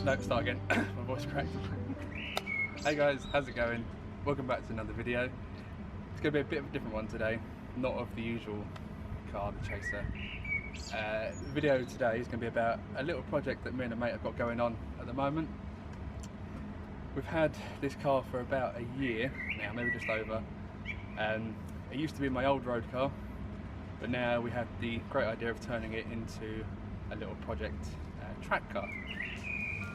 No, start again. My voice cracked. Hey guys, how's it going? Welcome back to another video. It's going to be a bit of a different one today, not of the usual car, the Chaser. The video today is going to be about a little project that me and a mate have got going on at the moment. We've had this car for about a year now, maybe just over. It used to be my old road car, but now we had the great idea of turning it into a little project track car.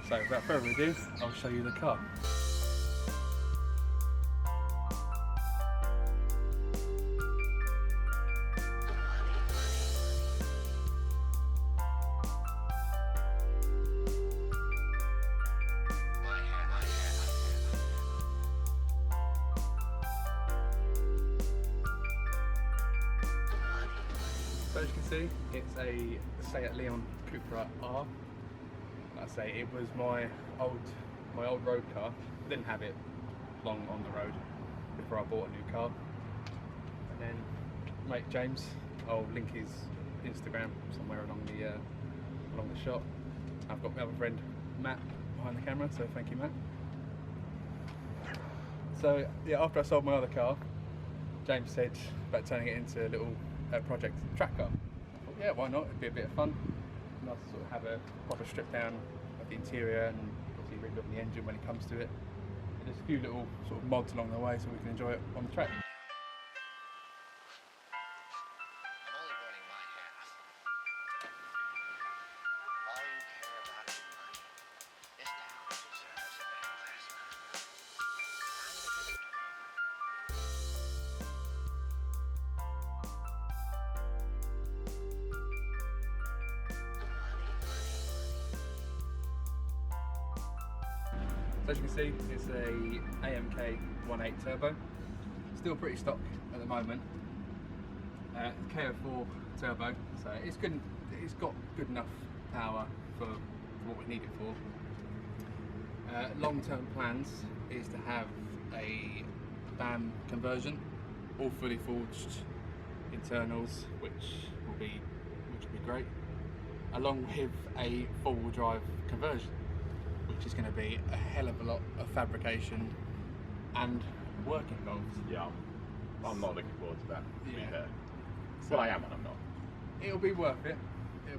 So without further ado, I'll show you the car. So as you can see, it's a Seat Leon Cupra R. Like I say, it was my old road car. Didn't have it long on the road before I bought a new car. And then mate James, I'll link his Instagram somewhere along the shot. I've got my other friend Matt behind the camera, so thank you Matt. So yeah, after I sold my other car, James said about turning it into a little project track car. I thought, yeah, why not? It'd be a bit of fun. Nice to sort of have a proper strip down of the interior and obviously rebuilding the engine when it comes to it. And just a few little sort of mods along the way so we can enjoy it on the track. So as you can see, it's a AMK 1.8 turbo, still pretty stock at the moment. KO4 turbo, so it's good. It's got good enough power for what we need it for. Long-term plans is to have a BAM conversion, all fully forged internals, which will be great, along with a four-wheel drive conversion, which is going to be a hell of a lot of fabrication and work involved. Yeah, I'm not looking forward to that, to be fair. So well, I am and I'm not. It'll be worth it.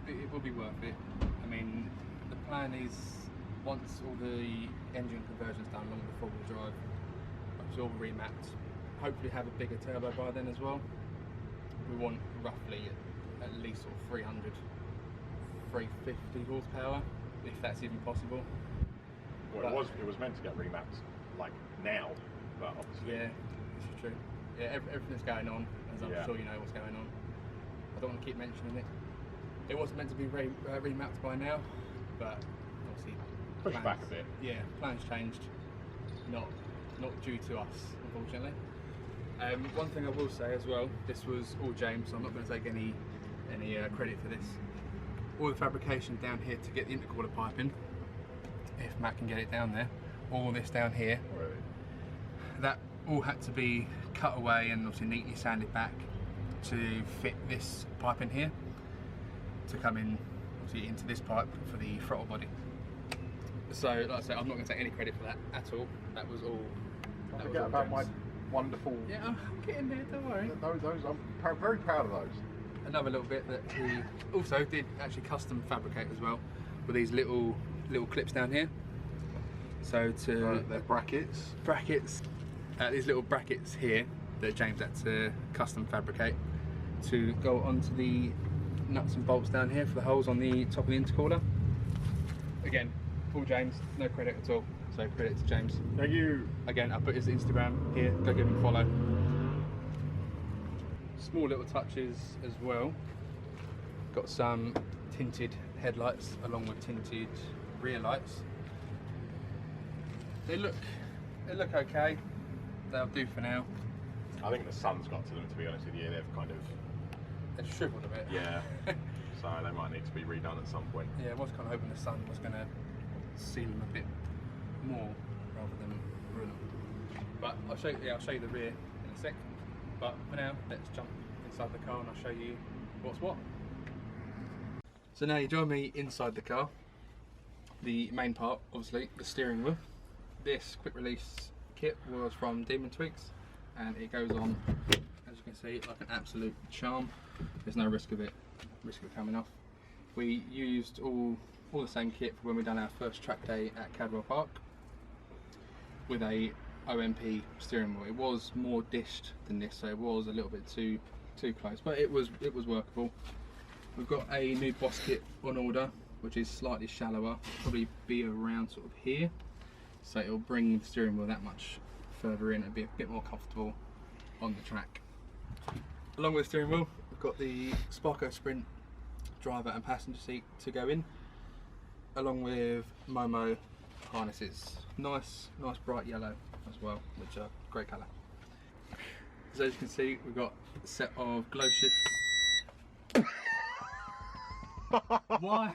It will be worth it. I mean, the plan is once all the engine conversions done along the four-wheel drive, it's all remapped, hopefully have a bigger turbo by then as well. We want roughly at least sort of 300, 350 horsepower, if that's even possible. Well, it was meant to get remapped like now, but obviously. Yeah, this is true. Yeah, everything's going on, as I'm sure you know what's going on. I don't want to keep mentioning it. It wasn't meant to be remapped by now, but obviously push back a bit. Yeah, plans changed. Not due to us, unfortunately. One thing I will say as well, this was all James, so I'm not going to take any credit for this. All the fabrication down here to get the intercooler pipe in, if Matt can get it down there, all this down here, that all had to be cut away and obviously neatly sanded back to fit this pipe in here, to come in obviously into this pipe for the throttle body. So like I said, I'm not going to take any credit for that at all. That was all. Don't forget about my wonderful. Yeah, I'm getting there, don't worry. Those I'm very proud of those. Another little bit that he also did actually custom fabricate as well, with these little clips down here. So they're brackets. These little brackets here that James had to custom fabricate to go onto the nuts and bolts down here for the holes on the top of the intercooler. Again, all James, no credit at all. So credit to James. Thank you. Again, I'll put his Instagram here. Go give him a follow. Small little touches as well. Got some tinted headlights along with tinted rear lights. They look okay. They'll do for now. I think the sun's got to them, to be honest with you. They've shriveled a bit. Yeah. So they might need to be redone at some point. Yeah, I was kind of hoping the sun was going to seal them a bit more rather than ruin them. But I'll show you the rear in a sec. But for now, let's jump inside the car and I'll show you what's what. So now you join me inside the car. the main part, obviously, the steering wheel. This quick release kit was from Demon Tweaks, and it goes on, as you can see, like an absolute charm. There's no risk of it coming off. We used all the same kit for when we done our first track day at Cadwell Park with a OMP steering wheel. It was more dished than this, so it was a little bit too close, but it was workable. We've got a new Boss kit on order, which is slightly shallower, probably be around sort of here, so it'll bring the steering wheel that much further in and be a bit more comfortable on the track. Along with the steering wheel, we've got the Sparko Sprint driver and passenger seat to go in, along with Momo harnesses. Nice bright yellow as well, which are great colour. So as you can see, we've got a set of glow shift. Why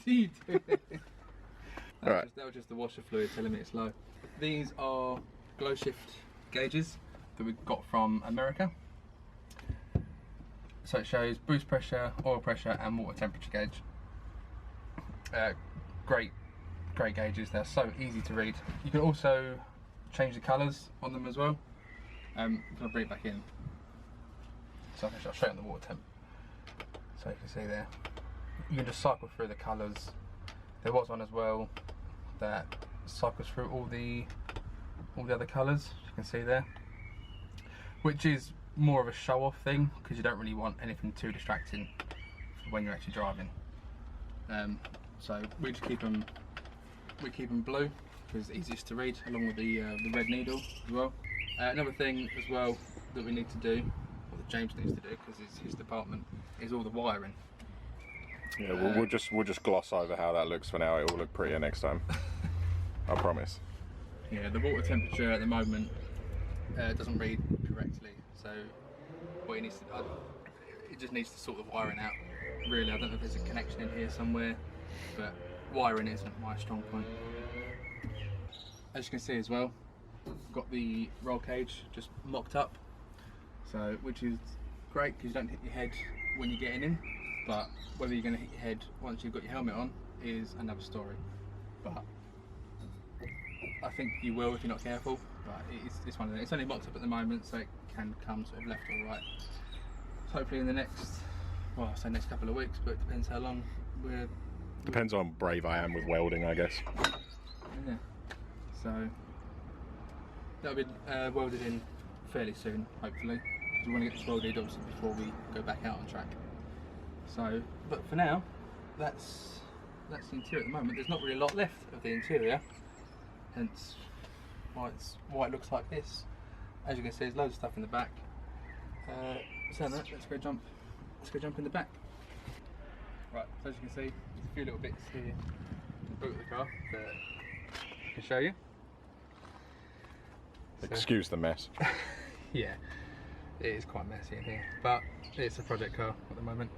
do you do it? That was just the washer fluid telling me it's low. These are glow shift gauges that we got from America. So it shows boost pressure, oil pressure and water temperature gauge. Great gauges, they're so easy to read. You can also change the colours on them as well. I'm going to bring it back in. So I'll show you on the water temp. So you can see there. You can just cycle through the colours. There was one as well that cycles through all the other colours, you can see there. Which is more of a show-off thing, because you don't really want anything too distracting when you're actually driving. So we just keep them blue because it's easiest to read, along with the red needle as well. Another thing as well that we need to do, or that James needs to do because it's his department, is all the wiring. Yeah, we'll just gloss over how that looks for now. It will look prettier next time. I promise. Yeah, the water temperature at the moment doesn't read correctly, so what it needs to do, it just needs to sort the wiring out. Really, I don't know if there's a connection in here somewhere, but wiring isn't my strong point. As you can see as well, I've got the roll cage just mocked up, so which is great because you don't hit your head when you're getting in, but whether you're going to hit your head once you've got your helmet on is another story. But I think you will if you're not careful, but it's one of them. It's only mocked up at the moment, so it can come sort of left or right. So hopefully in the next, well, I say next couple of weeks, but it depends how long we're... Depends on how brave I am with welding, I guess. Yeah. So that'll be welded in fairly soon, hopefully, because we want to get this welded obviously before we go back out on track. So, but for now, that's the interior at the moment. There's not really a lot left of the interior, hence why it looks like this. As you can see, there's loads of stuff in the back. So let's go jump in the back. Right, so as you can see, there's a few little bits here in the boot of the car that I can show you. Excuse the mess. Yeah, it is quite messy in here, but it's a project car at the moment.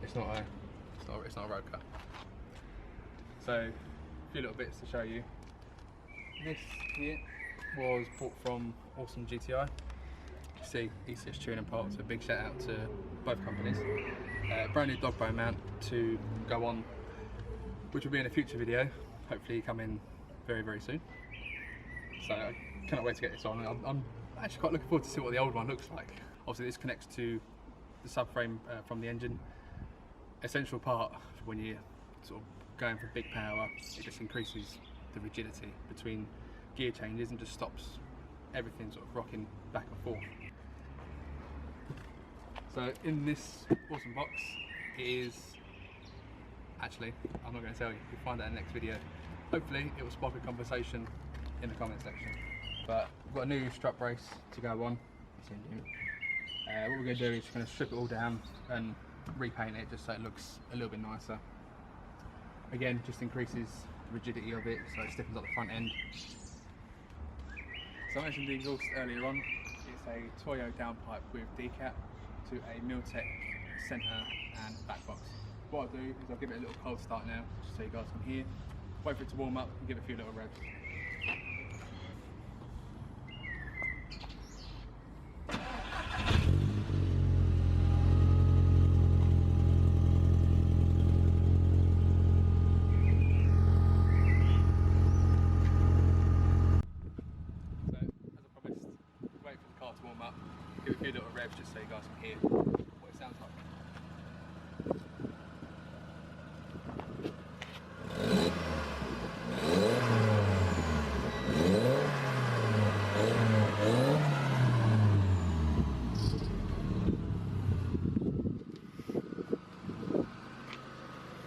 It's not a road car. So a few little bits to show you. This here was bought from Awesome GTI. You see ECS tuning parts, so a big shout out to both companies. Brand new dog bone mount to go on, which will be in a future video, hopefully coming very, very soon. So I cannot wait to get this on. I'm actually quite looking forward to see what the old one looks like. Obviously this connects to the subframe from the engine. Essential part when you're sort of going for big power, it just increases the rigidity between gear changes and just stops everything sort of rocking back and forth. So in this awesome box is, actually, I'm not going to tell you, you'll find out in the next video. Hopefully it will spark a conversation in the comment section. But we've got a new strut brace to go on. What we're going to do is just going to strip it all down and repaint it just so it looks a little bit nicer. Again, just increases the rigidity of it, so it stiffens up the front end. So I mentioned the exhaust earlier on. It's a Toyo downpipe with decap to a Miltech centre and back box. What I'll do is I'll give it a little cold start now, just so you guys can hear. Wait for it to warm up and give it a few little revs. waves just so you guys can hear what it sounds like.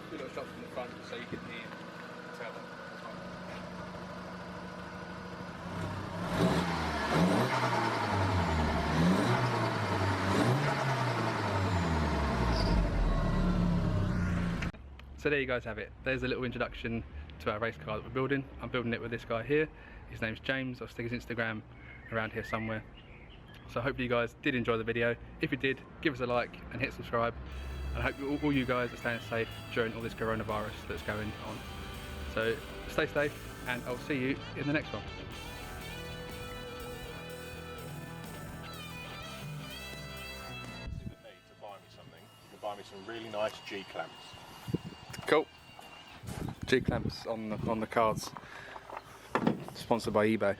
Two little shots from the front so you can hear the turbine. So there you guys have it. There's a little introduction to our race car that we're building. I'm building it with this guy here. His name's James. I'll stick his Instagram around here somewhere. So I hope you guys did enjoy the video. If you did, give us a like and hit subscribe. And I hope all you guys are staying safe during all this coronavirus that's going on. So stay safe and I'll see you in the next one. To buy me something, you can buy me some really nice G clamps. Cool. G clamps on the cards. Sponsored by eBay.